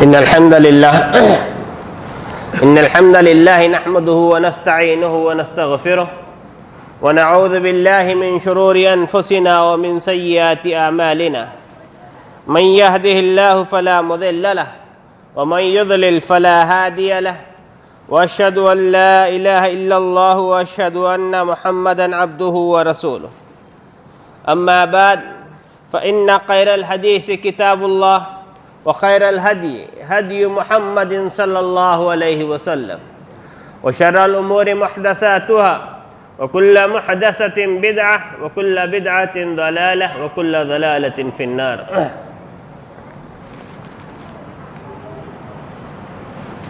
إن الحمد لله نحمده ونستعينه ونستغفره ونعوذ بالله من شرور أنفسنا ومن سيئات أعمالنا من يهده الله فلا مضل له ومن يضلل فلا هادي له وأشهد أن لا إله إلا الله وأشهد أن محمدا عبده ورسوله أما بعد فإن خير الحديث كتاب الله وخير الهدي هدي محمد صلى الله عليه وسلم وشر الأمور محدثاتها وكل محدثة بدعة وكل بدعة ضلالة وكل ضلالة في النار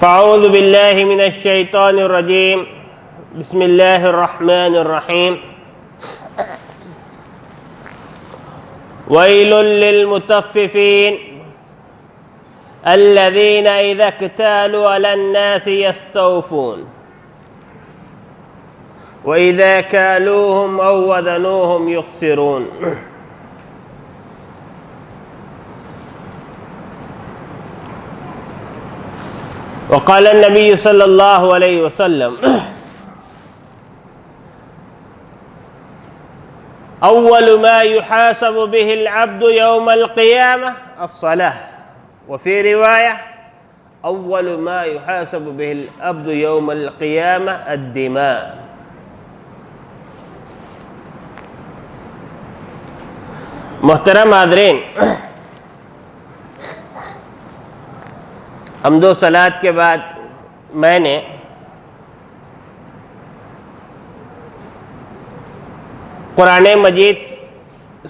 فأعوذ بالله من الشيطان الرجيم بسم الله الرحمن الرحيم ويل للمطففين الذين إذا اكتالوا على الناس يستوفون وإذا كالوهم أو وزنوهم يخسرون وقال النبي صلى الله عليه وسلم أول ما يحاسب به العبد يوم القيامة الصلاة وفي رواية أول ما يحاسب به العبد يوم القيامة الدماء محترم حاضرین، حمد و صلات کے بعد میں نے قرآن مجید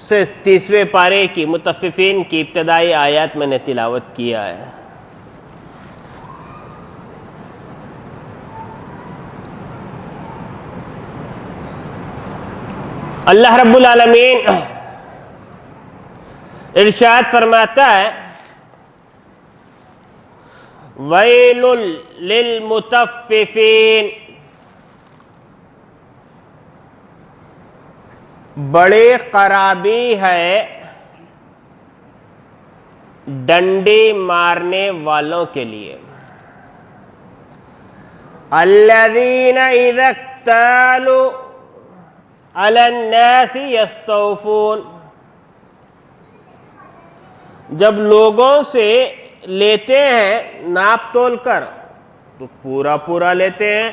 سے 30ویں پارے کی مطففین کی ابتدائی آیات میں نے تلاوت کیا ہے۔ اللہ رب العالمین ارشاد فرماتا ہے وَيْلٌ لِلْمُطَفِّفِينَ، بڑی خرابی ہے ڈنڈی مارنے والوں کے لیے۔ الَّذِينَ إِذَا اكْتَالُوا عَلَى النَّاسِ يَسْتَوْفُونَ، جب لوگوں سے لیتے ہیں ناپ تول کر تو پورا پورا لیتے ہیں۔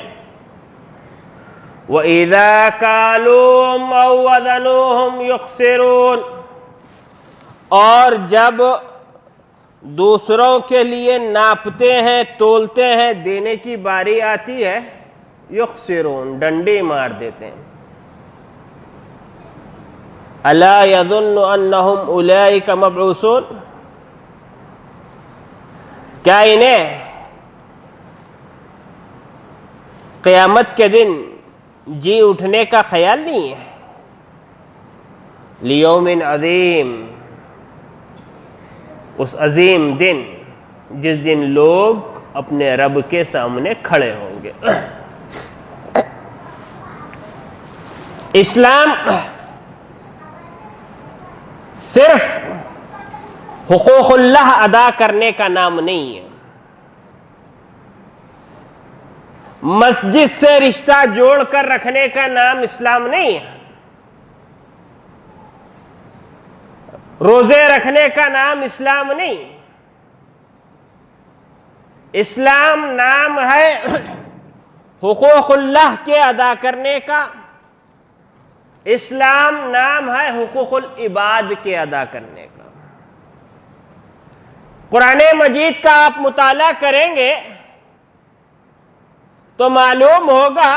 وَإِذَا كَالُوهُمْ أَوْ وَزَنُوهُمْ يُخْسِرُونَ، اور جب دوسروں کے لیے ناپتے ہیں تولتے ہیں دینے کی باری آتی ہے یخسرون، ڈنڈی مار دیتے ہیں۔ أَلَا يَظُنُّ أَنَّهُمْ أُولَئِكَ مَبْعُوثُونَ، کیا انہیں قیامت کے دن جی اٹھنے کا خیال نہیں ہے؟ لیوم عظیم، اس عظیم دن جس دن لوگ اپنے رب کے سامنے کھڑے ہوں گے۔ اسلام صرف حقوق اللہ ادا کرنے کا نام نہیں ہے، مسجد سے رشتہ جوڑ کر رکھنے کا نام اسلام نہیں ہے، روزے رکھنے کا نام اسلام نہیں۔ اسلام نام ہے حقوق اللہ کے ادا کرنے کا، اسلام نام ہے حقوق العباد کے ادا کرنے کا۔ قرآن مجید کا آپ مطالعہ کریں گے تو معلوم ہوگا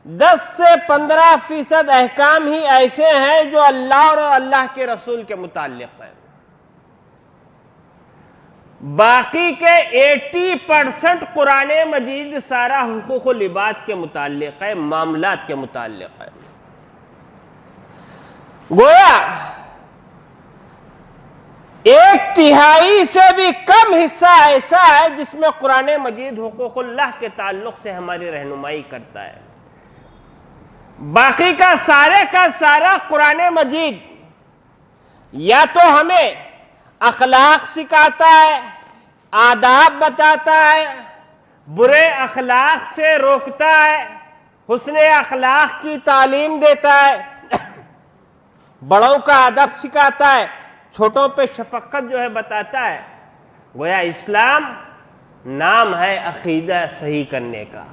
10 سے 15% احکام ہی ایسے ہیں جو اللہ اور اللہ کے رسول کے متعلق ہیں، باقی کے 80% قرآن مجید سارا حقوق العباد کے متعلق ہے، معاملات کے متعلق ہے۔ گویا 1/3 سے بھی کم حصہ ایسا ہے جس میں قرآن مجید حقوق اللہ کے تعلق سے ہماری رہنمائی کرتا ہے، باقی کا سارا قرآن مجید یا تو ہمیں اخلاق سکھاتا ہے، آداب بتاتا ہے، برے اخلاق سے روکتا ہے، حسن اخلاق کی تعلیم دیتا ہے، بڑوں کا ادب سکھاتا ہے، چھوٹوں پہ شفقت جو ہے بتاتا ہے۔ گویا اسلام نام ہے عقیدہ صحیح کرنے کا،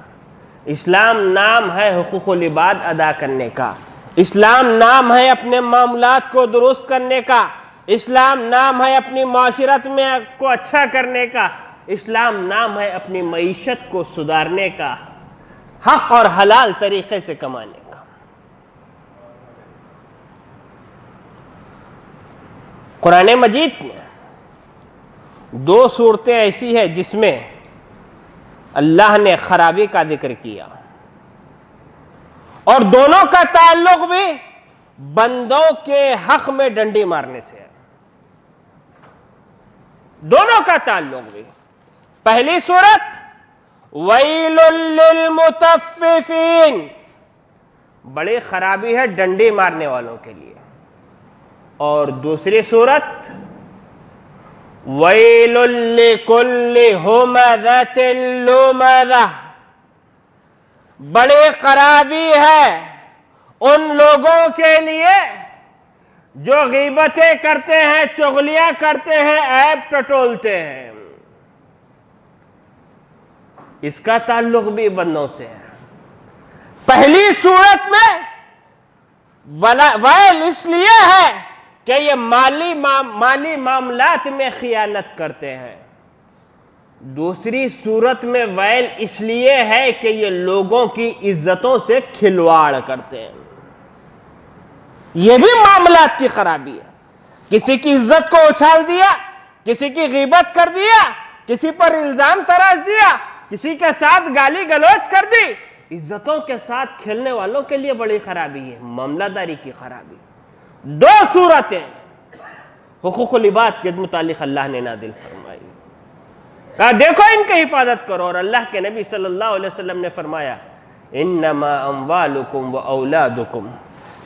اسلام نام ہے حقوق العباد ادا کرنے کا، اسلام نام ہے اپنے معاملات کو درست کرنے کا، اسلام نام ہے اپنی معاشرت میں کو اچھا کرنے کا، اسلام نام ہے اپنی معیشت کو سدھارنے کا، حق اور حلال طریقے سے کمانے کا۔ قرآن مجید میں دو صورتیں ایسی ہیں جس میں اللہ نے خرابی کا ذکر کیا، اور دونوں کا تعلق بھی بندوں کے حق میں ڈنڈی مارنے سے ہے، دونوں کا تعلق بھی۔ پہلی صورت وَيْلٌ لِّلْمُطَفِّفِينَ، بڑی خرابی ہے ڈنڈی مارنے والوں کے لیے، اور دوسری صورت وَيْلٌ لِّكُلِّ هُمَزَةٍ لُّمَزَةٍ، بڑی خرابی ہے ان لوگوں کے لیے جو غیبتیں کرتے ہیں، چغلیاں کرتے ہیں، عیب ٹٹولتے ہیں، اس کا تعلق بھی بندوں سے ہے۔ پہلی صورت میں ویل اس لیے ہے کہ یہ مالی معاملات میں خیانت کرتے ہیں، دوسری صورت میں ویل اس لیے ہے کہ یہ لوگوں کی عزتوں سے کھلواڑ کرتے ہیں۔ یہ بھی معاملات کی خرابی ہے، کسی کی عزت کو اچھال دیا، کسی کی غیبت کر دیا، کسی پر الزام تراش دیا، کسی کے ساتھ گالی گلوچ کر دی، عزتوں کے ساتھ کھیلنے والوں کے لیے بڑی خرابی ہے، معاملہ داری کی خرابی۔ دو صورتیں حقوق العباد کے متعلق اللہ نے نازل فرمائی، کہا دیکھو ان کی حفاظت کرو، اور اللہ کے نبی صلی اللہ علیہ وسلم نے فرمایا انما اموالکم و اولادکم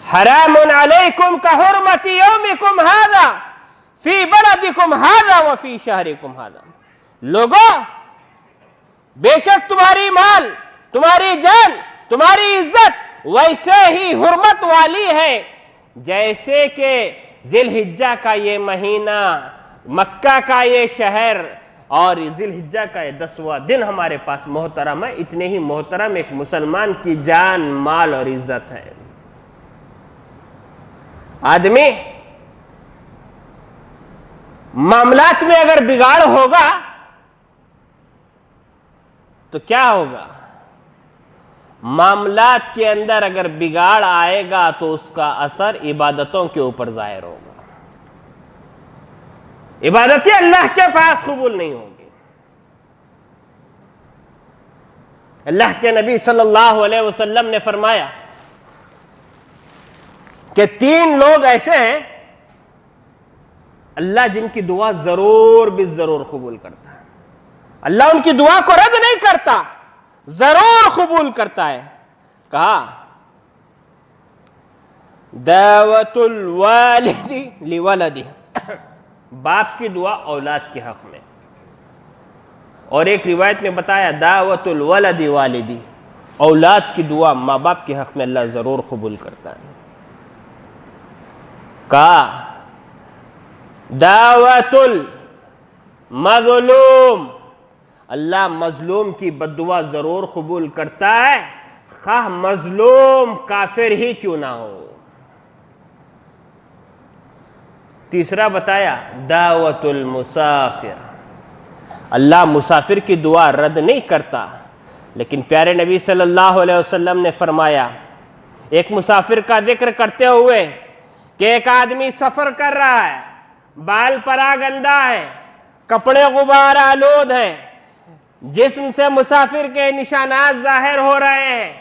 حرام علیکم کحرمت یومکم ھذا فی بلدکم ھذا وفی شہرکم ھذا، لوگوں بے شک تمہاری مال، تمہاری جان، تمہاری عزت ویسے ہی حرمت والی ہے جیسے کہ ذی الحجہ کا یہ مہینہ، مکہ کا یہ شہر، اور ذی الحجہ کا یہ 10واں دن ہمارے پاس محترم ہے، اتنے ہی محترم ایک مسلمان کی جان، مال اور عزت ہے۔ آدمی معاملات میں اگر بگاڑ ہوگا تو کیا ہوگا؟ معاملات کے اندر اگر بگاڑ آئے گا تو اس کا اثر عبادتوں کے اوپر ظاہر ہوگا، عبادتیں اللہ کے پاس قبول نہیں ہوگی۔ اللہ کے نبی صلی اللہ علیہ وسلم نے فرمایا کہ 3 لوگ ایسے ہیں اللہ جن کی دعا ضرور بھی ضرور قبول کرتا ہے، اللہ ان کی دعا کو رد نہیں کرتا، ضرور قبول کرتا ہے۔ کہا دعوت الوالد لولدہ، باپ کی دعا اولاد کے حق میں، اور ایک روایت میں بتایا دعوت الولد والدی، اولاد کی دعا ماں باپ کے حق میں اللہ ضرور قبول کرتا ہے۔ کہا دعوت المظلوم، اللہ مظلوم کی بددعا ضرور قبول کرتا ہے، خواہ مظلوم کافر ہی کیوں نہ ہو۔ تیسرا بتایا دعوت المسافر، اللہ مسافر کی دعا رد نہیں کرتا، لیکن پیارے نبی صلی اللہ علیہ وسلم نے فرمایا ایک مسافر کا ذکر کرتے ہوئے کہ ایک آدمی سفر کر رہا ہے، بال پراگندہ ہے، کپڑے غبار آلود ہیں، جسم سے مسافر کے نشانات ظاہر ہو رہے ہیں،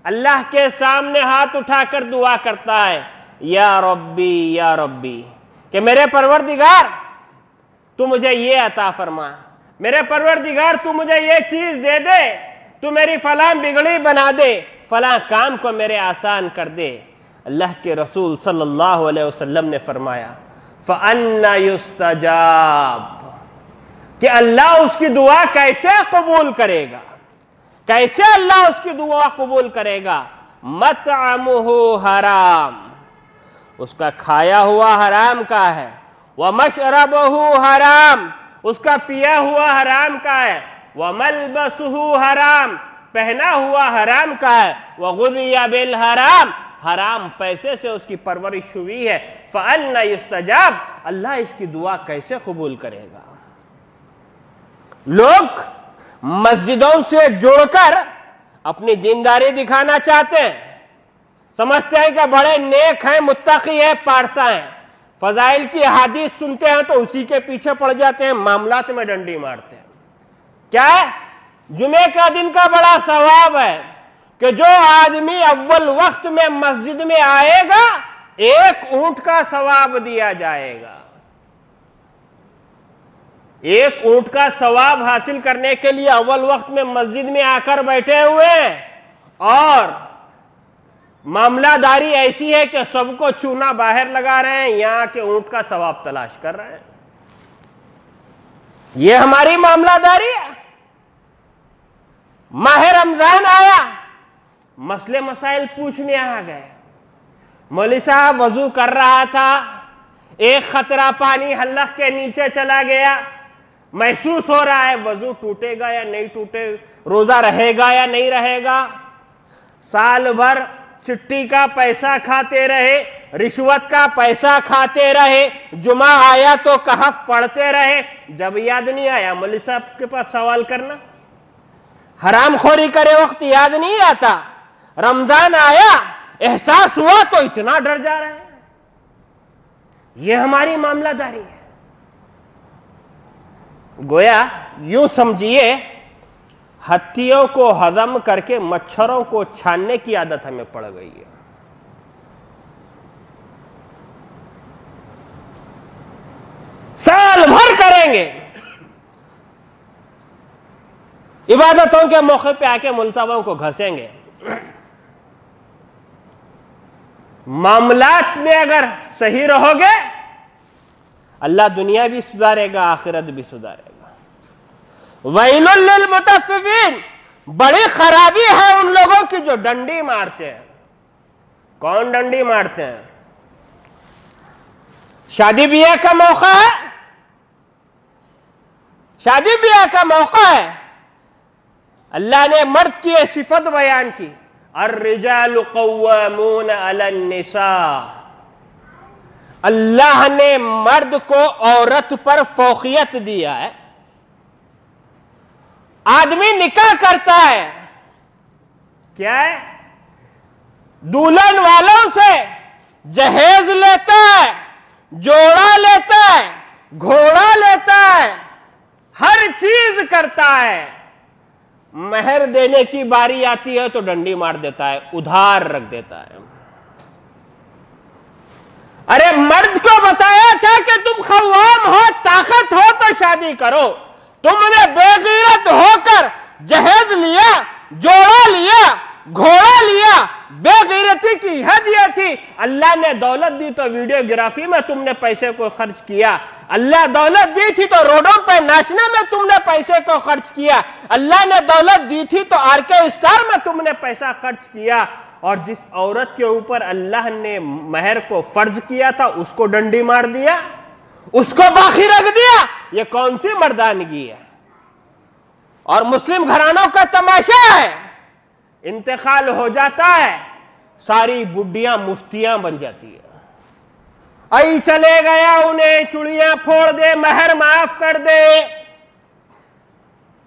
اللہ کے سامنے ہاتھ اٹھا کر دعا کرتا ہے یا ربی یا ربی، کہ میرے پروردگار تو مجھے یہ عطا فرما، میرے پروردگار تو مجھے یہ چیز دے دے، تو میری فلاں بگڑی بنا دے، فلاں کام کو میرے آسان کر دے۔ اللہ کے رسول صلی اللہ علیہ وسلم نے فرمایا فَأَنَّ يُسْتَجَابُ، کہ اللہ اس کی دعا کیسے قبول کرے گا، کیسے اللہ اس کی دعا قبول کرے گا؟ مَطْعَمُهُ حرام، اس کا کھایا ہوا حرام کا ہے، وَمَشْرَبُهُ حرام، اس کا پیا ہوا حرام کا ہے، وَمَلْبَسُهُ حرام، پہنا ہوا حرام کا ہے، وَغُذِيَ بِالْحَرام، حرام پیسے سے اس کی پرورش ہوئی ہے، فَأَنَّ يُسْتَجَابُ، اللہ اس کی دعا کیسے قبول کرے گا؟ لوگ مسجدوں سے جڑ کر اپنی دینداری دکھانا چاہتے ہیں، سمجھتے ہیں کہ بڑے نیک ہیں، متقی ہیں، پارسا ہیں، فضائل کی احادیث سنتے ہیں تو اسی کے پیچھے پڑ جاتے ہیں، معاملات میں ڈنڈی مارتے ہیں۔ کیا ہے؟ جمعے کا دن کا بڑا ثواب ہے کہ جو آدمی اول وقت میں مسجد میں آئے گا 1 اونٹ کا ثواب دیا جائے گا۔ 1 اونٹ کا ثواب حاصل کرنے کے لیے اول وقت میں مسجد میں آ کر بیٹھے ہوئے ہیں، اور معاملہ داری ایسی ہے کہ سب کو چونا باہر لگا رہے ہیں، یہاں کے اونٹ کا ثواب تلاش کر رہے ہیں۔ یہ ہماری معاملہ داری ہے۔ ماہ رمضان آیا، مسئلے مسائل پوچھنے آ گئے، مولوی صاحب وضو کر رہا تھا، ایک خطرہ پانی حلق کے نیچے چلا گیا، محسوس ہو رہا ہے وضو ٹوٹے گا یا نہیں ٹوٹے، روزہ رہے گا یا نہیں رہے گا۔ سال بھر چٹی کا پیسہ کھاتے رہے، رشوت کا پیسہ کھاتے رہے، جمعہ آیا تو کہف پڑھتے رہے، جب یاد نہیں آیا مولوی صاحب کے پاس سوال کرنا؟ حرام خوری کرے وقت یاد نہیں آتا؟ رمضان آیا احساس ہوا تو اتنا ڈر جا رہے ہیں۔ یہ ہماری معاملہ داری ہے۔ گویا یوں سمجھیے ہتھیوں کو ہضم کر کے مچھروں کو چھاننے کی عادت ہمیں پڑ گئی ہے۔ سال بھر کریں گے، عبادتوں کے موقع پہ آ کے ملتویوں کو گھسیں گے، معاملات میں اگر صحیح رہو گے اللہ دنیا بھی سدھارے گا، آخرت بھی سدھارے گا۔ وَيْلٌ لِّلْمُطَفِّفِينَ، بڑی خرابی ہے ان لوگوں کی جو ڈنڈی مارتے ہیں۔ کون ڈنڈی مارتے ہیں؟ شادی بیاہ کا موقع ہے، شادی بیاہ کا موقع ہے، اللہ نے مرد کی صفت بیان کی، الرجال قوامون علی النساء، اللہ نے مرد کو عورت پر فوقیت دیا ہے۔ آدمی نکاح کرتا ہے، کیا ہے؟ دلہن والوں سے جہیز لیتا ہے، جوڑا لیتا ہے، گھوڑا لیتا ہے، ہر چیز کرتا ہے، مہر دینے کی باری آتی ہے تو ڈنڈی مار دیتا ہے، ادھار رکھ دیتا ہے۔ ارے مرد کو بتایا تھا کہ تم خوام ہو، طاقت ہو تو شادی کرو، تم نے بے غیرت ہو کر جہیز لیا، جوڑا لیا، گھوڑا لیا، بے غیرتی کی حد یہ تھی۔ اللہ نے دولت دی تو ویڈیوگرافی میں تم نے پیسے کو خرچ کیا، اللہ دولت دی تھی تو روڈوں پہ ناچنے میں تم نے پیسے کو خرچ کیا، اللہ نے دولت دی تھی تو آرکیسٹرا میں تم نے پیسہ خرچ کیا، اور جس عورت کے اوپر اللہ نے مہر کو فرض کیا تھا اس کو ڈنڈی مار دیا، اس کو باقی رکھ دیا۔ یہ کون سی مردانگی ہے؟ اور مسلم گھرانوں کا تماشا ہے، انتقال ہو جاتا ہے، ساری بڈیاں مفتیاں بن جاتی ہے، ای چلے گیا انہیں چڑیاں پھوڑ دے، مہر معاف کر دے۔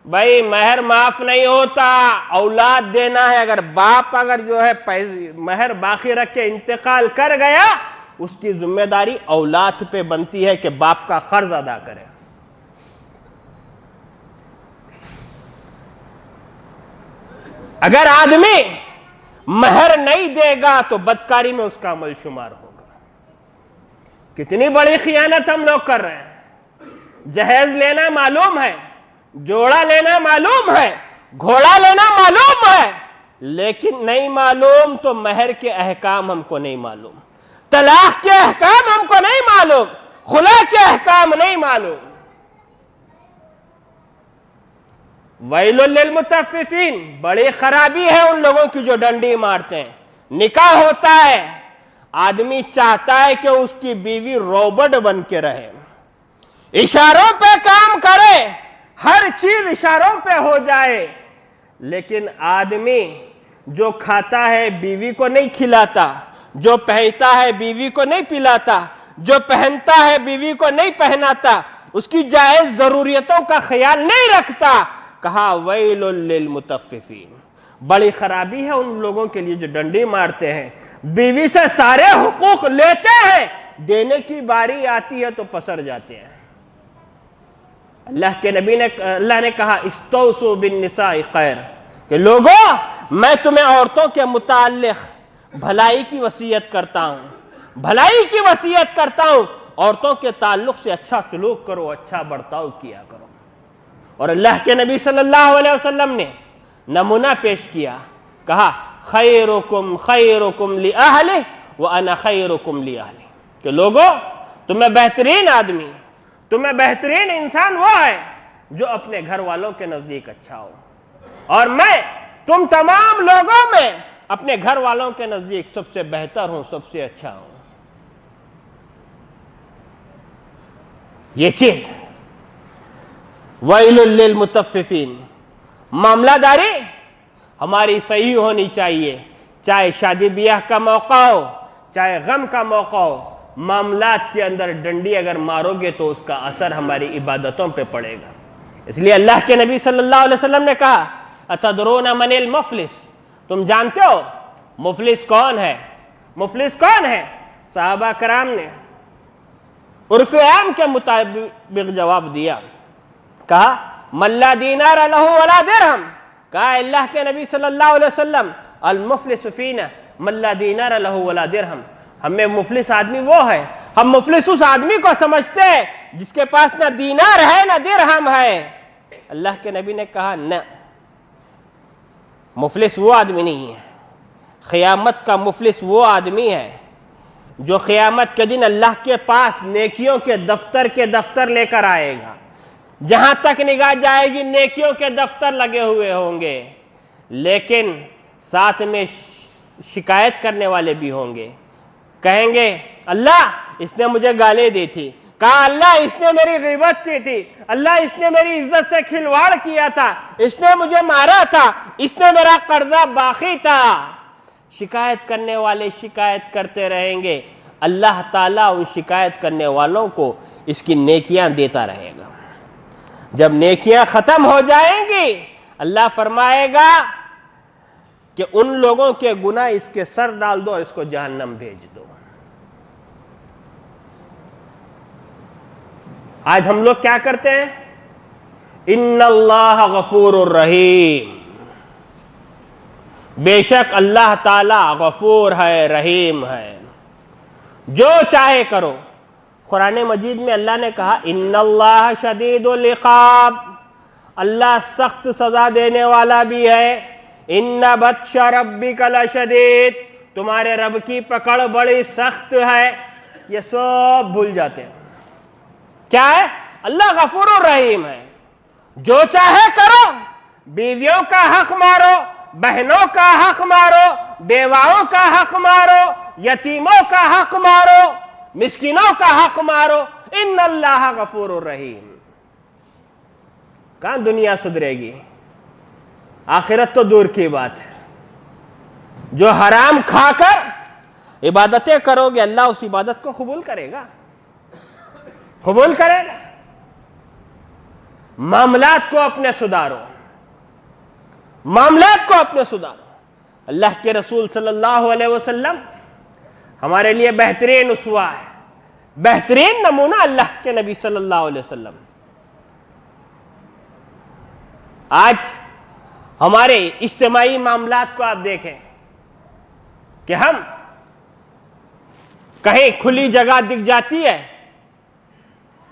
بھائی مہر معاف نہیں ہوتا، اولاد دینا ہے۔ اگر باپ جو ہے مہر باقی رکھ کے انتقال کر گیا، اس کی ذمہ داری اولاد پہ بنتی ہے کہ باپ کا قرض ادا کرے۔ اگر آدمی مہر نہیں دے گا تو بدکاری میں اس کا عمل شمار ہوگا۔ کتنی بڑی خیانت ہم لوگ کر رہے ہیں۔ جہیز لینا معلوم ہے، جوڑا لینا معلوم ہے، گھوڑا لینا معلوم ہے، لیکن نہیں معلوم تو مہر کے احکام ہم کو نہیں معلوم، طلاق کے احکام ہم کو نہیں معلوم، خلا کے احکام نہیں معلوم. ویل للمطففین، بڑی خرابی ہے ان لوگوں کی جو ڈنڈی مارتے ہیں. نکاح ہوتا ہے، آدمی چاہتا ہے کہ اس کی بیوی روبوٹ بن کے رہے، اشاروں پہ کام کرے، ہر چیز اشاروں پہ ہو جائے. لیکن آدمی جو کھاتا ہے بیوی کو نہیں کھلاتا، جو پہنتا ہے بیوی کو نہیں پلاتا، جو پہنتا ہے بیوی کو نہیں پہناتا، اس کی جائز ضروریتوں کا خیال نہیں رکھتا. کہا ویل للمطففین، بڑی خرابی ہے ان لوگوں کے لیے جو ڈنڈی مارتے ہیں، بیوی سے سارے حقوق لیتے ہیں، دینے کی باری آتی ہے تو پسر جاتے ہیں. اللہ کے نبی نے اللہ نے کہا استوصوا بالنساء خیر، کہ لوگوں میں تمہیں عورتوں کے متعلق بھلائی کی وصیت کرتا ہوں، بھلائی کی وصیت کرتا ہوں. عورتوں کے تعلق سے اچھا سلوک کرو، اچھا برتاؤ کیا کرو. اور اللہ کے نبی صلی اللہ علیہ وسلم نے نمونہ پیش کیا، کہا خیرکم خیرکم لأہلہ وانا خیرکم لأہلی، کہ لوگوں تمہیں بہترین آدمی، تمہیں بہترین انسان وہ ہے جو اپنے گھر والوں کے نزدیک اچھا ہو، اور میں تم تمام لوگوں میں اپنے گھر والوں کے نزدیک سب سے بہتر ہوں، سب سے اچھا ہوں. یہ چیز ویل للمطففین. معاملہ داری ہماری صحیح ہونی چاہیے، چاہے شادی بیاہ کا موقع ہو، چاہے غم کا موقع ہو. معاملات کے اندر ڈنڈی اگر مارو گے تو اس کا اثر ہماری عبادتوں پہ پڑے گا. اس لیے اللہ کے نبی صلی اللہ علیہ وسلم نے کہا اتدرون من المفلس، تم جانتے ہو مفلس کون ہے؟ مفلس کون ہے؟ صحابہ کرام نے عرف عام کے مطابق جواب دیا، کہا من لا دینار لہ ولا درہم. کہا اللہ کے نبی صلی اللہ علیہ وسلم المفلس فینا من لا دینار لہ ولا درہم. ہمیں مفلس آدمی وہ ہے، ہم مفلس اس آدمی کو سمجھتے ہیں جس کے پاس نہ دینار ہے نہ درہم ہے. اللہ کے نبی نے کہا نہ، مفلس وہ آدمی نہیں ہے. قیامت کا مفلس وہ آدمی ہے جو قیامت کے دن اللہ کے پاس نیکیوں کے دفتر لے کر آئے گا. جہاں تک نگاہ جائے گی نیکیوں کے دفتر لگے ہوئے ہوں گے، لیکن ساتھ میں شکایت کرنے والے بھی ہوں گے. کہیں گے اللہ اس نے مجھے گالیں دی تھی، کہا اللہ اس نے میری غیبت کی تھی، اللہ اس نے میری عزت سے کھلواڑ کیا تھا، اس نے مجھے مارا تھا، اس نے میرا قرضہ باقی تھا. شکایت کرنے والے شکایت کرتے رہیں گے. اللہ تعالیٰ ان شکایت کرنے والوں کو اس کی نیکیاں دیتا رہے گا. جب نیکیاں ختم ہو جائیں گی اللہ فرمائے گا کہ ان لوگوں کے گناہ اس کے سر ڈال دو، اس کو جہنم بھیج دو. آج ہم لوگ کیا کرتے ہیں؟ ان اللہ غفور الرحیم، بے شک اللہ تعالی غفور ہے، رحیم ہے، جو چاہے کرو. قرآن مجید میں اللہ نے کہا ان اللہ شدید العقاب، اللہ سخت سزا دینے والا بھی ہے. ان بطش ربک لشدید، تمہارے رب کی پکڑ بڑی سخت ہے. یہ سب بھول جاتے ہیں. کیا ہے؟ اللہ غفور الرحیم ہے، جو چاہے کرو. بیویوں کا حق مارو، بہنوں کا حق مارو، بیواؤں کا حق مارو، یتیموں کا حق مارو، مسکینوں کا حق مارو. ان اللہ غفور الرحیم. کہاں دنیا سدھرے گی؟ آخرت تو دور کی بات ہے. جو حرام کھا کر عبادتیں کرو گے اللہ اس عبادت کو قبول کرے گا، قبول کرے گا. معاملات کو اپنے سدھارو، معاملات کو اپنے سدھارو. اللہ کے رسول صلی اللہ علیہ وسلم ہمارے لیے بہترین اسوہ ہے، بہترین نمونہ اللہ کے نبی صلی اللہ علیہ وسلم. آج ہمارے اجتماعی معاملات کو آپ دیکھیں کہ ہم کہیں کھلی جگہ دکھ جاتی ہے،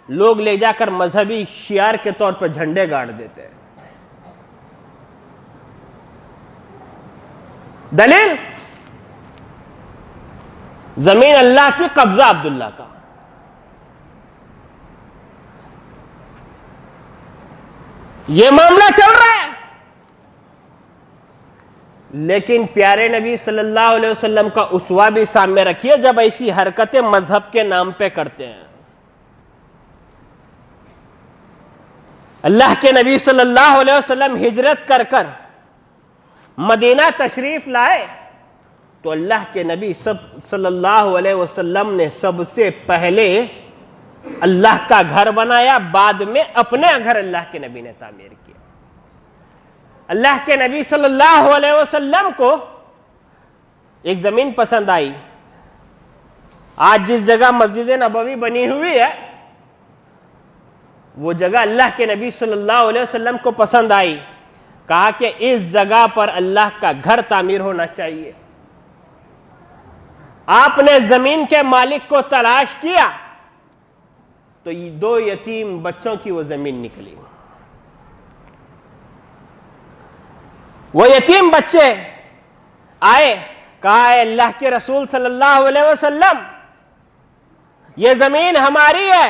لوگ لے جا کر مذہبی شعار کے طور پر جھنڈے گاڑ دیتے ہیں. دلیل زمین اللہ کی، قبضہ عبداللہ کا. یہ معاملہ چل رہا ہے. لیکن پیارے نبی صلی اللہ علیہ وسلم کا اسوہ بھی سامنے رکھیے جب ایسی حرکتیں مذہب کے نام پہ کرتے ہیں. اللہ کے نبی صلی اللہ علیہ وسلم ہجرت کر کر مدینہ تشریف لائے تو اللہ کے نبی صلی اللہ علیہ وسلم نے سب سے پہلے اللہ کا گھر بنایا, بعد میں اپنے گھر اللہ کے نبی نے تعمیر کیا. اللہ کے نبی صلی اللہ علیہ وسلم کو ایک زمین پسند آئی. آج جس جگہ مسجد نبوی بنی ہوئی ہے وہ جگہ اللہ کے نبی صلی اللہ علیہ وسلم کو پسند آئی. کہا کہ اس جگہ پر اللہ کا گھر تعمیر ہونا چاہیے. آپ نے زمین کے مالک کو تلاش کیا تو 2 یتیم بچوں کی وہ زمین نکلی. وہ یتیم بچے آئے, کہا اے اللہ کے رسول صلی اللہ علیہ وسلم, یہ زمین ہماری ہے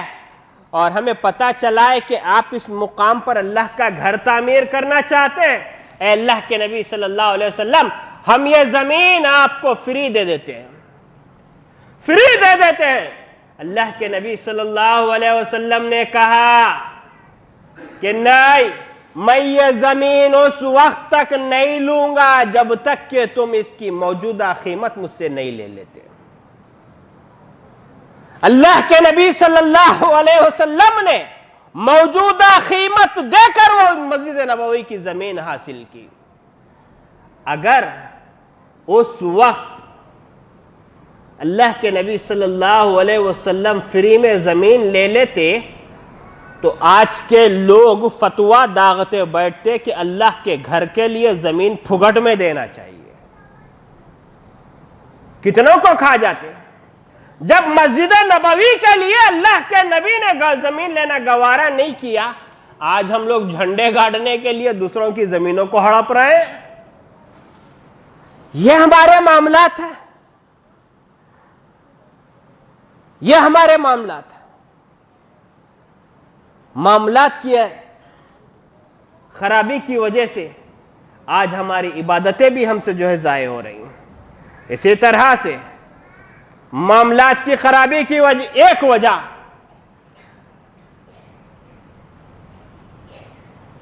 اور ہمیں پتا چلا ہے کہ آپ اس مقام پر اللہ کا گھر تعمیر کرنا چاہتے ہیں. اے اللہ کے نبی صلی اللہ علیہ وسلم, ہم یہ زمین آپ کو فری دے دیتے ہیں, فری دے دیتے ہیں. اللہ کے نبی صلی اللہ علیہ وسلم نے کہا کہ نہیں, میں یہ زمین اس وقت تک نہیں لوں گا جب تک کہ تم اس کی موجودہ قیمت مجھ سے نہیں لے لیتے. اللہ کے نبی صلی اللہ علیہ وسلم نے موجودہ قیمت دے کر وہ مسجد نبوی کی زمین حاصل کی. اگر اس وقت اللہ کے نبی صلی اللہ علیہ وسلم فری میں زمین لے لیتے تو آج کے لوگ فتویٰ داغتے بیٹھتے کہ اللہ کے گھر کے لیے زمین پھگٹ میں دینا چاہیے. کتنوں کو کھا جاتے. جب مسجد نبوی کے لیے اللہ کے نبی نے زمین لینا گوارا نہیں کیا, آج ہم لوگ جھنڈے گاڑنے کے لیے دوسروں کی زمینوں کو ہڑپ رہے ہیں. یہ ہمارے معاملات ہیں, یہ ہمارے معاملات ہیں. معاملات کی خرابی کی وجہ سے آج ہماری عبادتیں بھی ہم سے ضائع ہو رہی ہیں. اسی طرح سے معاملات کی خرابی کی ایک وجہ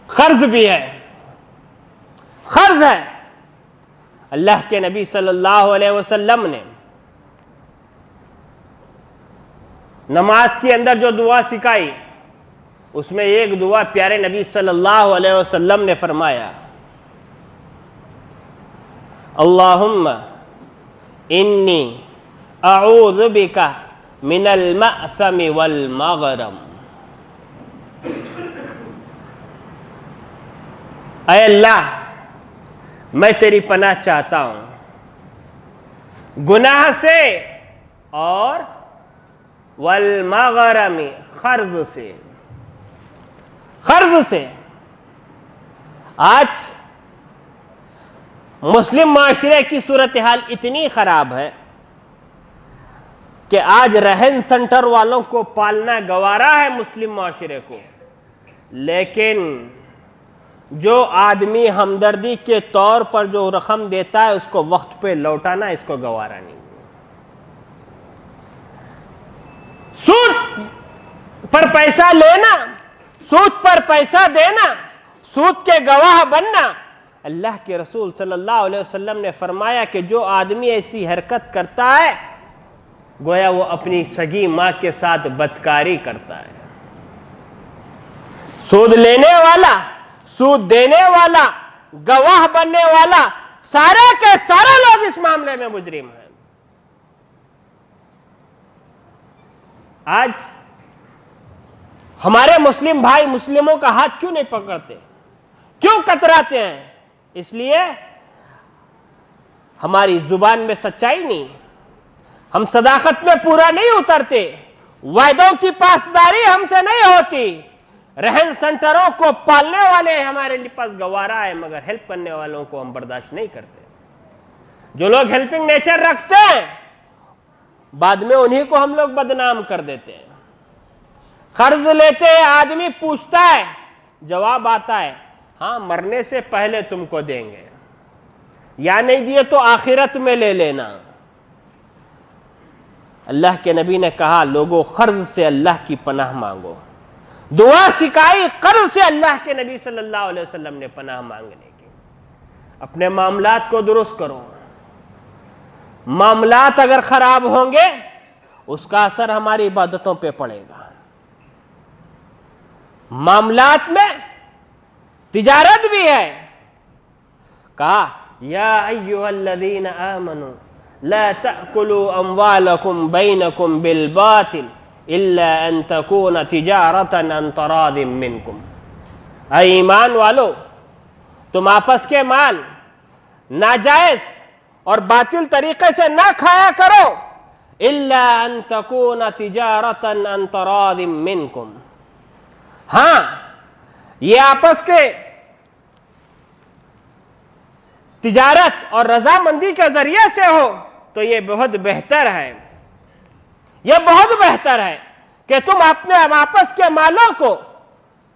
قرض بھی ہے. قرض ہے. اللہ کے نبی صلی اللہ علیہ وسلم نے نماز کے اندر جو دعا سکھائی اس میں ایک دعا پیارے نبی صلی اللہ علیہ وسلم نے فرمایا, اللہم انی اعوذ بک من المأثم والمغرم. اے اللہ, میں تیری پناہ چاہتا ہوں گناہ سے اور والمغرم قرض سے. قرض سے. آج مسلم معاشرے کی صورتحال اتنی خراب ہے کہ آج رہن سنٹر والوں کو پالنا گوارا ہے مسلم معاشرے کو, لیکن جو آدمی ہمدردی کے طور پر جو رقم دیتا ہے اس کو وقت پہ لوٹانا اس کو گوارا نہیں. سود پر پیسہ لینا, سود پر پیسہ دینا, سود کے گواہ بننا. اللہ کے رسول صلی اللہ علیہ وسلم نے فرمایا کہ جو آدمی ایسی حرکت کرتا ہے گویا وہ اپنی سگی ماں کے ساتھ بدکاری کرتا ہے. سود لینے والا, سود دینے والا, گواہ بننے والا, سارے کے سارے لوگ اس معاملے میں مجرم ہیں. آج ہمارے مسلم بھائی مسلموں کا ہاتھ کیوں نہیں پکڑتے, کیوں کتراتے ہیں؟ اس لیے ہماری زبان میں سچائی نہیں, ہم صداقت میں پورا نہیں اترتے, وعدوں کی پاسداری ہم سے نہیں ہوتی. رہن سنٹروں کو پالنے والے ہمارے پاس گوارا ہے, مگر ہیلپ کرنے والوں کو ہم برداشت نہیں کرتے. جو لوگ ہیلپنگ نیچر رکھتے ہیں بعد میں انہی کو ہم لوگ بدنام کر دیتے ہیں. قرض لیتے ہیں, آدمی پوچھتا ہے جواب آتا ہے ہاں مرنے سے پہلے تم کو دیں گے، یا نہیں دیے تو آخرت میں لے لینا۔ اللہ کے نبی نے کہا لوگوں قرض سے اللہ کی پناہ مانگو، دعا سکھائی قرض سے اللہ کے نبی صلی اللہ علیہ وسلم نے پناہ مانگنے کی۔ اپنے معاملات کو درست کرو، معاملات اگر خراب ہوں گے اس کا اثر ہماری عبادتوں پہ پڑے گا۔ معاملات میں تجارت بھی ہے، کہا یا ایھا الذین آمنوا لا تأکلوا اموالکم بینکم بالباطل الا ان تکون تجارتا عن تراض منکم۔ اے ایمان والو، تم آپس کے مال ناجائز اور باطل طریقے سے نہ کھایا کرو، الا ان تکون تجارتا عن تراض منکم۔ ہاں یہ آپس کے تجارت اور رضامندی کے ذریعے سے ہو تو یہ بہت بہتر ہے، یہ بہت بہتر ہے کہ تم اپنے آپس کے مالوں کو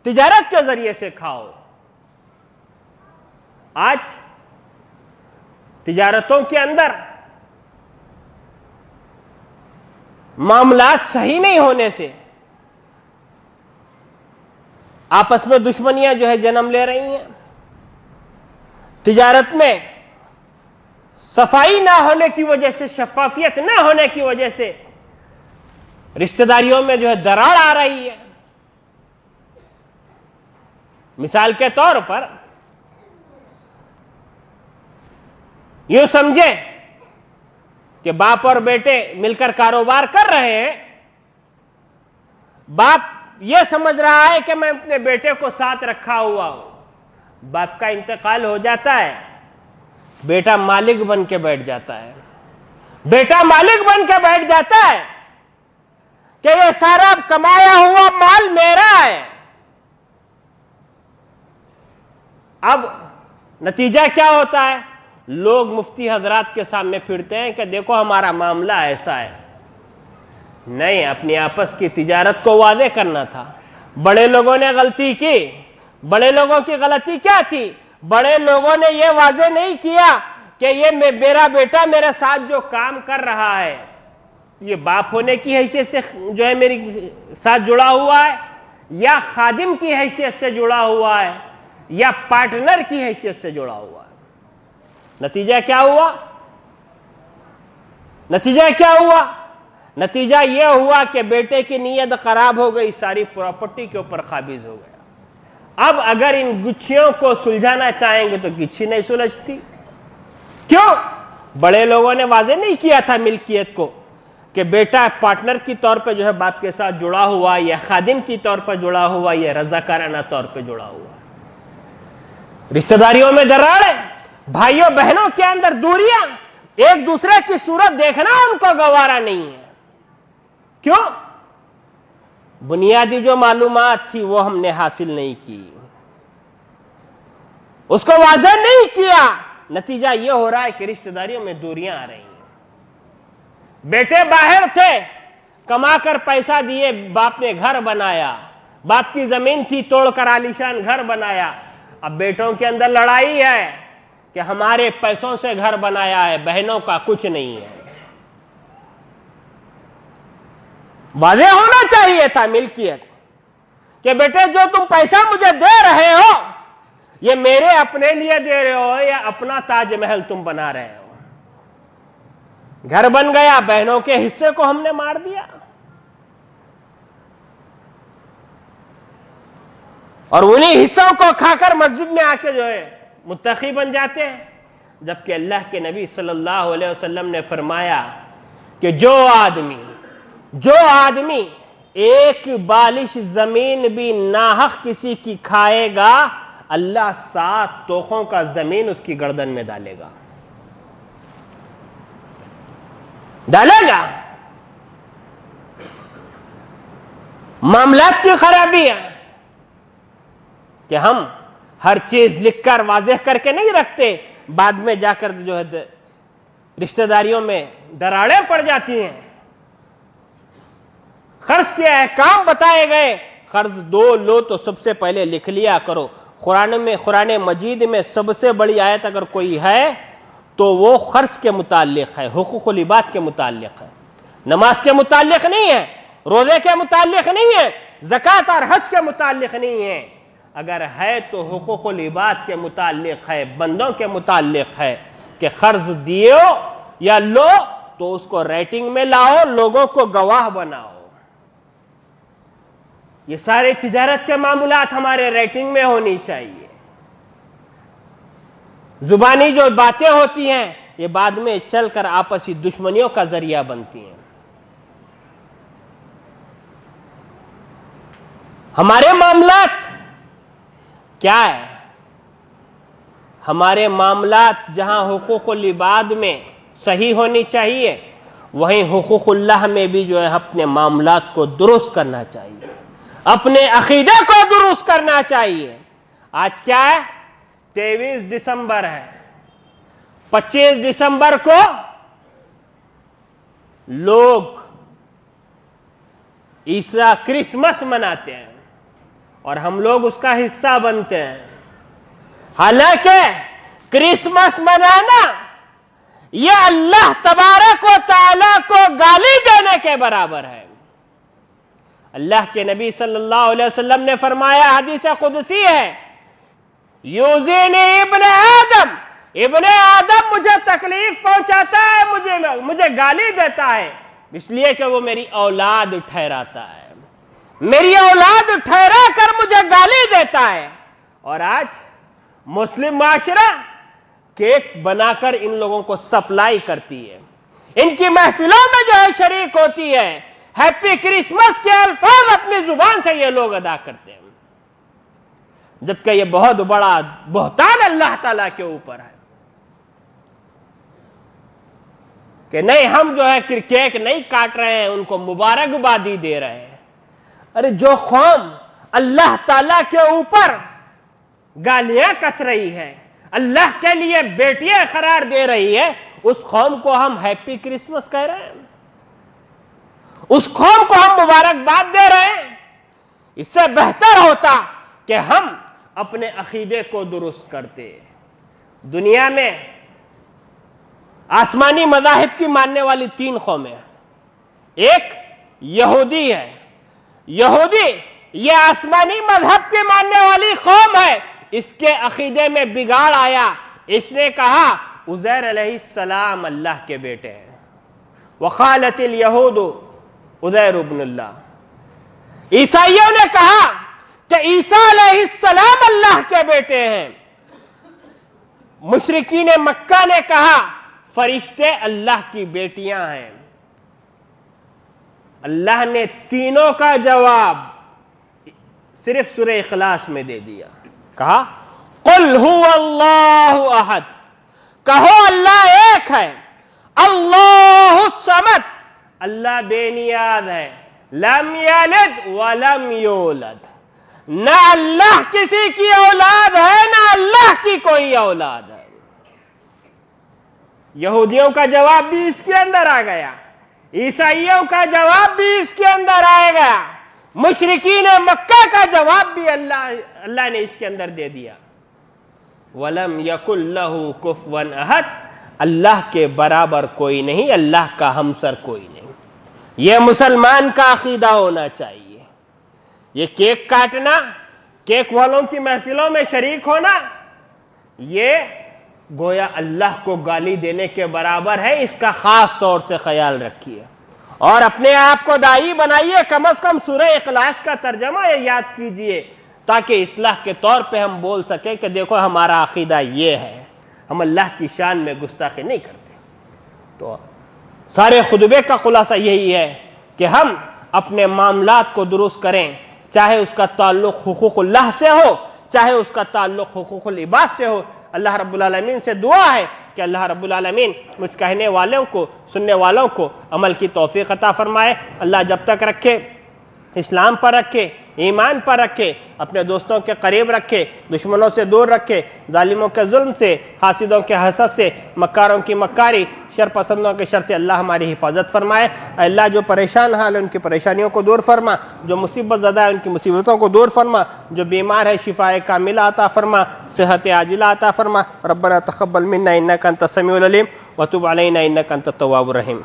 تجارت کے ذریعے سے کھاؤ۔ آج تجارتوں کے اندر معاملات صحیح نہیں ہونے سے آپس میں دشمنیاں جو ہے جنم لے رہی ہیں، تجارت میں صفائی نہ ہونے کی وجہ سے، شفافیت نہ ہونے کی وجہ سے رشتہ داریوں میں جو ہے دراڑ آ رہی ہے۔ مثال کے طور پر یوں سمجھے کہ باپ اور بیٹے مل کر کاروبار کر رہے ہیں، باپ یہ سمجھ رہا ہے کہ میں اپنے بیٹے کو ساتھ رکھا ہوا ہوں، باپ کا انتقال ہو جاتا ہے، بیٹا مالک بن کے بیٹھ جاتا ہے، بیٹا مالک بن کے بیٹھ جاتا ہے کہ یہ سارا کمایا ہوا مال میرا ہے۔ اب نتیجہ کیا ہوتا ہے؟ لوگ مفتی حضرات کے سامنے پھرتے ہیں کہ دیکھو ہمارا معاملہ ایسا ہے۔ نہیں، اپنی آپس کی تجارت کو واضح کرنا تھا۔ بڑے لوگوں نے غلطی کی، بڑے لوگوں کی غلطی کیا تھی؟ بڑے لوگوں نے یہ واضح نہیں کیا کہ یہ میرا بیٹا میرے ساتھ جو کام کر رہا ہے یہ باپ ہونے کی حیثیت سے جو ہے میری ساتھ جڑا ہوا ہے، یا خادم کی حیثیت سے جڑا ہوا ہے، یا پارٹنر کی حیثیت سے جڑا ہوا ہے۔ نتیجہ کیا ہوا؟ نتیجہ کیا ہوا؟ نتیجہ یہ ہوا کہ بیٹے کی نیت خراب ہو گئی، ساری پراپرٹی کے اوپر قابض ہو گیا۔ اب اگر ان گچھیوں کو سلجھانا چاہیں گے تو گچھی نہیں سلجھتی۔ کیوں؟ بڑے لوگوں نے واضح نہیں کیا تھا ملکیت کو کہ بیٹا پارٹنر کی طور پہ جو ہے باپ کے ساتھ جڑا ہوا، یا خادم کی طور پر جڑا ہوا، یا رضاکارانہ طور پہ جڑا ہوا۔ رشتہ داریوں میں دراڑیں، بھائیوں بہنوں کے اندر دوریاں، ایک دوسرے کی صورت دیکھنا ان کو گوارا نہیں ہے۔ کیوں؟ بنیادی جو معلومات تھی وہ ہم نے حاصل نہیں کی، اس کو واضح نہیں کیا۔ نتیجہ یہ ہو رہا ہے کہ رشتہ داریوں میں دوریاں آ رہی ہیں۔ بیٹے باہر تھے، کما کر پیسہ دیے، باپ نے گھر بنایا، باپ کی زمین تھی توڑ کر عالیشان گھر بنایا۔ اب بیٹوں کے اندر لڑائی ہے کہ ہمارے پیسوں سے گھر بنایا ہے، بہنوں کا کچھ نہیں ہے۔ واضح ہونا چاہیے تھا ملکیت کہ بیٹے جو تم پیسہ مجھے دے رہے ہو یہ میرے اپنے لیے دے رہے ہو یا اپنا تاج محل تم بنا رہے ہو۔ گھر بن گیا، بہنوں کے حصے کو ہم نے مار دیا، اور انہی حصوں کو کھا کر مسجد میں آ کے جو ہے متقی بن جاتے ہیں۔ جبکہ اللہ کے نبی صلی اللہ علیہ وسلم نے فرمایا کہ جو آدمی ایک بالش زمین بھی ناحق کسی کی کھائے گا، اللہ 7 توخوں کا زمین اس کی گردن میں ڈالے گا۔ معاملات کی خرابی ہے کہ ہم ہر چیز لکھ کر واضح کر کے نہیں رکھتے، بعد میں جا کر جو ہے رشتہ داریوں میں دراڑیں پڑ جاتی ہیں۔ قرض کے احکام بتائے گئے، قرض دو لو تو سب سے پہلے لکھ لیا کرو. قرآن مجید میں سب سے بڑی آیت اگر کوئی ہے تو وہ قرض کے متعلق ہے, حقوق العباد کے متعلق ہے, نماز کے متعلق نہیں ہے, روزے کے متعلق نہیں ہے, زکوٰۃ اور حج کے متعلق نہیں ہے. اگر ہے تو حقوق العباد کے متعلق ہے, بندوں کے متعلق ہے کہ قرض دیو یا لو تو اس کو ریٹنگ میں لاؤ, لوگوں کو گواہ بناؤ. یہ سارے تجارت کے معاملات ہمارے ریٹنگ میں ہونی چاہیے. زبانی جو باتیں ہوتی ہیں یہ بعد میں چل کر آپسی دشمنیوں کا ذریعہ بنتی ہیں. ہمارے معاملات کیا ہے؟ ہمارے معاملات جہاں حقوق العباد میں صحیح ہونی چاہیے وہیں حقوق اللہ میں بھی جو ہے اپنے معاملات کو درست کرنا چاہیے, اپنے عقیدے کو درست کرنا چاہیے. آج کیا ہے؟ 23 دسمبر ہے. 25 دسمبر کو لوگ عیسیٰ کرسمس مناتے ہیں اور ہم لوگ اس کا حصہ بنتے ہیں. حالانکہ کرسمس منانا یہ اللہ تبارک و تعالیٰ کو گالی دینے کے برابر ہے. اللہ کے نبی صلی اللہ علیہ وسلم نے فرمایا, حدیث قدسی ہے, یوزینی ابن آدم مجھے تکلیف پہنچاتا ہے, مجھے گالی دیتا ہے اس لیے کہ وہ میری اولاد ٹھہراتا ہے, میری اولاد ٹھہرا کر مجھے گالی دیتا ہے. اور آج مسلم معاشرہ کیک بنا کر ان لوگوں کو سپلائی کرتی ہے, ان کی محفلوں میں جو ہے شریک ہوتی ہے, ہیپی کرسمس کے الفاظ اپنی زبان سے یہ لوگ ادا کرتے ہیں, جبکہ یہ بہت بڑا بہتان اللہ تعالیٰ کے اوپر ہے کہ نہیں ہم جو ہے کیک نہیں کاٹ رہے ہیں, ان کو مبارکبادی دے رہے ہیں. ارے جو قوم اللہ تعالیٰ کے اوپر گالیاں کس رہی ہے, اللہ کے لیے بیٹیاں قرار دے رہی ہے, اس قوم کو ہم ہیپی کرسمس کہہ رہے ہیں, اس قوم کو ہم مبارکباد دے رہے ہیں. اس سے بہتر ہوتا کہ ہم اپنے عقیدے کو درست کرتے. دنیا میں آسمانی مذاہب کی ماننے والی 3 قومیں ہیں. ایک یہودی ہے, یہودی یہ آسمانی مذہب کی ماننے والی قوم ہے, اس کے عقیدے میں بگاڑ آیا, اس نے کہا عزیر علیہ السلام اللہ کے بیٹے ہیں. وقالت الیہود عزیر ابن اللہ. عیسائیوں نے کہا کہ عیسیٰ علیہ السلام اللہ کے بیٹے ہیں. مشرکین مکہ نے کہا فرشتے اللہ کی بیٹیاں ہیں. اللہ نے تینوں کا جواب صرف سورہ اخلاص میں دے دیا. کہا قل هو اللہ احد, کہو اللہ ایک ہے, اللہ الصمد, اللہ بے نیاز ہے, لم یلد ولم یولد, نہ اللہ کسی کی اولاد ہے نہ اللہ کی کوئی اولاد ہے. یہودیوں کا جواب بھی اس کے اندر آ گیا, عیسائیوں کا جواب بھی اس کے اندر آئے گا, مشرکین مکہ کا جواب بھی اللہ نے اس کے اندر دے دیا. وَلَمْ يَكُنْ لَهُ كُفُوًا أَحَدٌ, اللہ کے برابر کوئی نہیں, اللہ کا ہمسر کوئی نہیں. یہ مسلمان کا عقیدہ ہونا چاہیے. یہ کیک کاٹنا, کیک والوں کی محفلوں میں شریک ہونا, یہ گویا اللہ کو گالی دینے کے برابر ہے. اس کا خاص طور سے خیال رکھیے اور اپنے آپ کو داعی بنائیے. کم از کم سورہ اخلاص کا ترجمہ یاد کیجئے تاکہ اصلاح کے طور پہ ہم بول سکیں کہ دیکھو ہمارا عقیدہ یہ ہے, ہم اللہ کی شان میں گستاخی نہیں کرتے. تو سارے خطبے کا خلاصہ یہی ہے کہ ہم اپنے معاملات کو درست کریں, چاہے اس کا تعلق حقوق اللہ سے ہو, چاہے اس کا تعلق حقوق العباد سے ہو. اللہ رب العالمین سے دعا ہے کہ اللہ رب العالمین مجھ کہنے والوں کو, سننے والوں کو عمل کی توفیق عطا فرمائے. اللہ جب تک رکھے اسلام پر رکھے، ایمان پر رکھے، اپنے دوستوں کے قریب رکھے، دشمنوں سے دور رکھے، ظالموں کے ظلم سے، حاسدوں کے حسد سے، مکاروں کی مکاری، شر پسندوں کے شر سے اللہ ہماری حفاظت فرمائے۔ اے اللہ جو پریشان حال ہے ان کی پریشانیوں کو دور فرما، جو مصیبت زدہ ہے ان کی مصیبتوں کو دور فرما، جو بیمار ہے شفاء کاملہ عطا فرما، صحت عاجلہ عطا فرما۔ ربنا تقبل منا انک انت السمیع العلیم وتب علینا انک انت التواب الرحیم۔